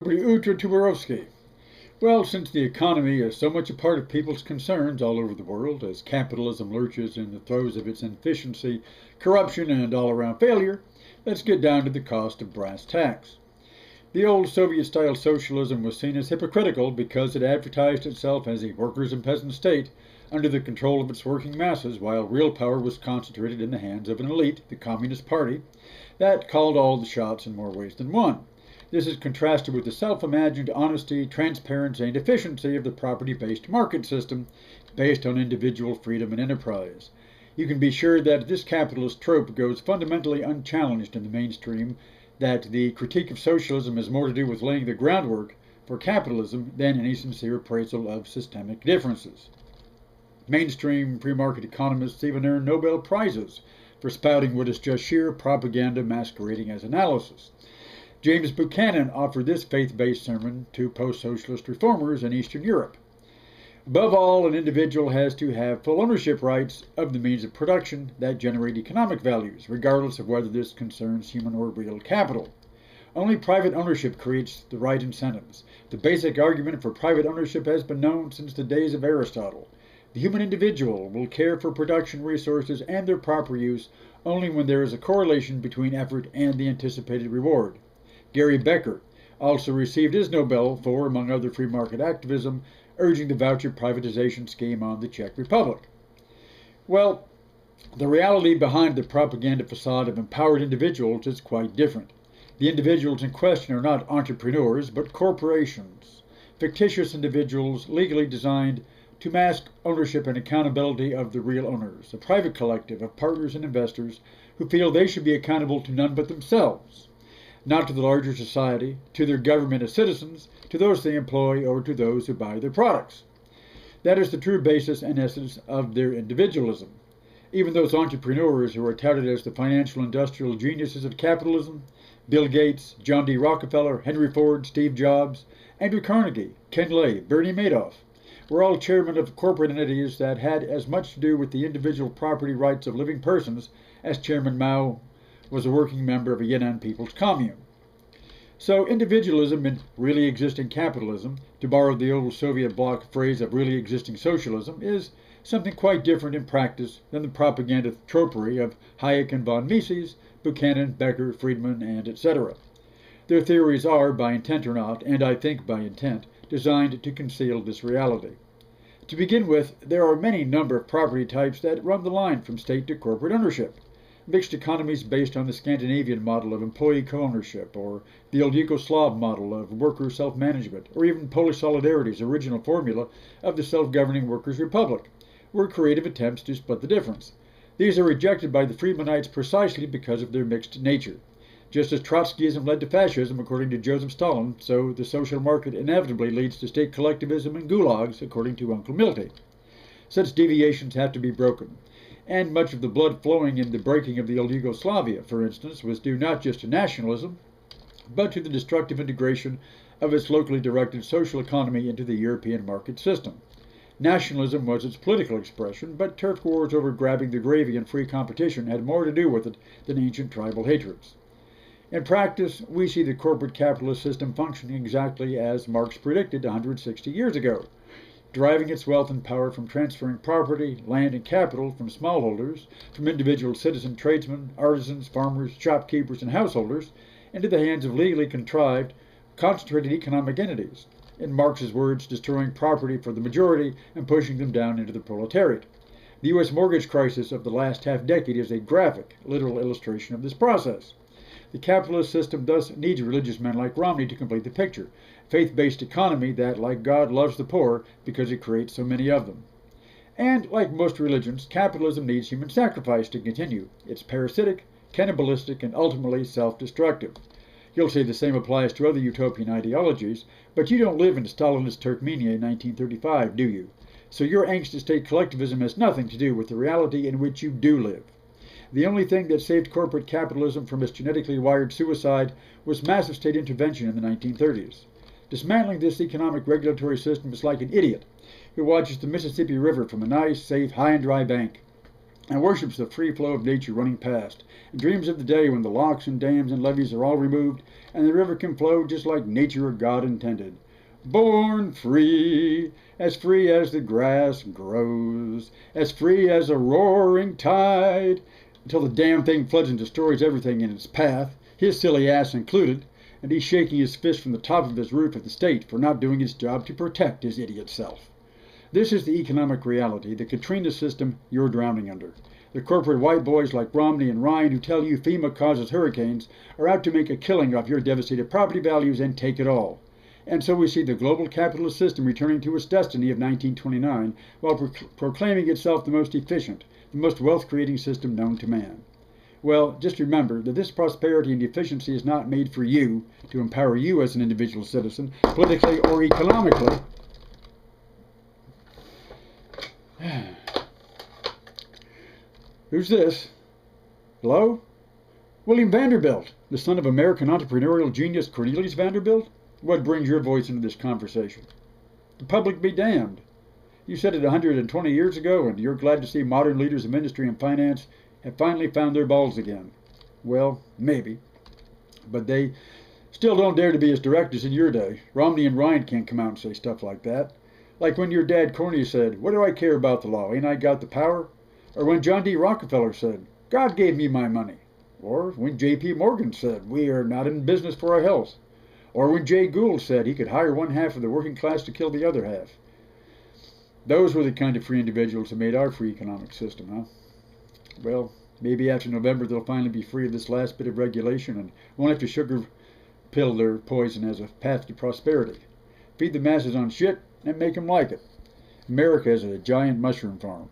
Utra Tuborowski. Well, since the economy is so much a part of people's concerns all over the world, as capitalism lurches in the throes of its inefficiency, corruption, and all around failure, let's get down to the cost of brass tacks. The old Soviet style socialism was seen as hypocritical because it advertised itself as a workers' and peasant state under the control of its working masses, while real power was concentrated in the hands of an elite, the Communist Party, that called all the shots in more ways than one. This is contrasted with the self-imagined honesty, transparency, and efficiency of the property-based market system based on individual freedom and enterprise. You can be sure that this capitalist trope goes fundamentally unchallenged in the mainstream, that the critique of socialism has more to do with laying the groundwork for capitalism than any sincere appraisal of systemic differences. Mainstream free market economists even earn Nobel Prizes for spouting what is just sheer propaganda masquerading as analysis. James Buchanan offered this faith-based sermon to post-socialist reformers in Eastern Europe. Above all, an individual has to have full ownership rights of the means of production that generate economic values, regardless of whether this concerns human or real capital. Only private ownership creates the right incentives. The basic argument for private ownership has been known since the days of Aristotle. The human individual will care for production resources and their proper use only when there is a correlation between effort and the anticipated reward. Gary Becker also received his Nobel for, among other free market activism, urging the voucher privatization scheme on the Czech Republic. Well, the reality behind the propaganda facade of empowered individuals is quite different. The individuals in question are not entrepreneurs, but corporations, fictitious individuals legally designed to mask ownership and accountability of the real owners, a private collective of partners and investors who feel they should be accountable to none but themselves, not to the larger society, to their government as citizens, to those they employ, or to those who buy their products. That is the true basis and essence of their individualism. Even those entrepreneurs who are touted as the financial industrial geniuses of capitalism, Bill Gates, John D. Rockefeller, Henry Ford, Steve Jobs, Andrew Carnegie, Ken Lay, Bernie Madoff, were all chairmen of corporate entities that had as much to do with the individual property rights of living persons as Chairman Mao was a working member of a Yan'an People's Commune. So individualism in really existing capitalism, to borrow the old Soviet bloc phrase of really existing socialism, is something quite different in practice than the propaganda tropery of Hayek and von Mises, Buchanan, Becker, Friedman, and etc. Their theories are, by intent or not, and I think by intent, designed to conceal this reality. To begin with, there are many number of property types that run the line from state to corporate ownership. Mixed economies based on the Scandinavian model of employee co-ownership, or the old Yugoslav model of worker self-management, or even Polish Solidarity's original formula of the self-governing workers' republic, were creative attempts to split the difference. These are rejected by the Friedmanites precisely because of their mixed nature. Just as Trotskyism led to fascism, according to Joseph Stalin, so the social market inevitably leads to state collectivism and gulags, according to Uncle Milty. Such deviations have to be broken. And much of the blood flowing in the breaking of the old Yugoslavia, for instance, was due not just to nationalism, but to the destructive integration of its locally directed social economy into the European market system. Nationalism was its political expression, but turf wars over grabbing the gravy and free competition had more to do with it than ancient tribal hatreds. In practice, we see the corporate capitalist system functioning exactly as Marx predicted 160 years ago, deriving its wealth and power from transferring property, land, and capital from smallholders, from individual citizen tradesmen, artisans, farmers, shopkeepers, and householders, into the hands of legally contrived, concentrated economic entities. In Marx's words, destroying property for the majority and pushing them down into the proletariat. The U.S. mortgage crisis of the last half-decade is a graphic, literal illustration of this process. The capitalist system thus needs religious men like Romney to complete the picture, faith-based economy that, like God, loves the poor because it creates so many of them. And, like most religions, capitalism needs human sacrifice to continue. It's parasitic, cannibalistic, and ultimately self-destructive. You'll say the same applies to other utopian ideologies, but you don't live in Stalinist Turkmenia in 1935, do you? So your angst to state collectivism has nothing to do with the reality in which you do live. The only thing that saved corporate capitalism from its genetically wired suicide was massive state intervention in the 1930s. Dismantling this economic regulatory system is like an idiot who watches the Mississippi River from a nice, safe, high and dry bank. and worships the free flow of nature running past, and dreams of the day when the locks and dams and levees are all removed, and the river can flow just like nature or God intended. Born free as the grass grows, as free as a roaring tide, until the damn thing floods and destroys everything in its path, his silly ass included, and he's shaking his fist from the top of his roof at the state for not doing its job to protect his idiot self. This is the economic reality, the Katrina system you're drowning under. The corporate white boys like Romney and Ryan who tell you FEMA causes hurricanes are out to make a killing off your devastated property values and take it all. And so we see the global capitalist system returning to its destiny of 1929 while proclaiming itself the most efficient, the most wealth-creating system known to man. Well, just remember that this prosperity and efficiency is not made for you, to empower you as an individual citizen, politically or economically. Who's this? Hello? William Vanderbilt, the son of American entrepreneurial genius Cornelius Vanderbilt? What brings your voice into this conversation? The public be damned. You said it 120 years ago, and you're glad to see modern leaders of industry and finance have finally found their balls again. Well, maybe. But they still don't dare to be as direct as in your day. Romney and Ryan can't come out and say stuff like that. Like when your dad Corny said, "What do I care about the law? Ain't I got the power?" Or when John D. Rockefeller said, "God gave me my money." Or when J.P. Morgan said, "We are not in business for our health." Or when Jay Gould said he could hire one half of the working class to kill the other half. Those were the kind of free individuals who made our free economic system, huh? Well, maybe after November they'll finally be free of this last bit of regulation and won't have to sugar pill their poison as a path to prosperity. Feed the masses on shit and make them like it. America is a giant mushroom farm.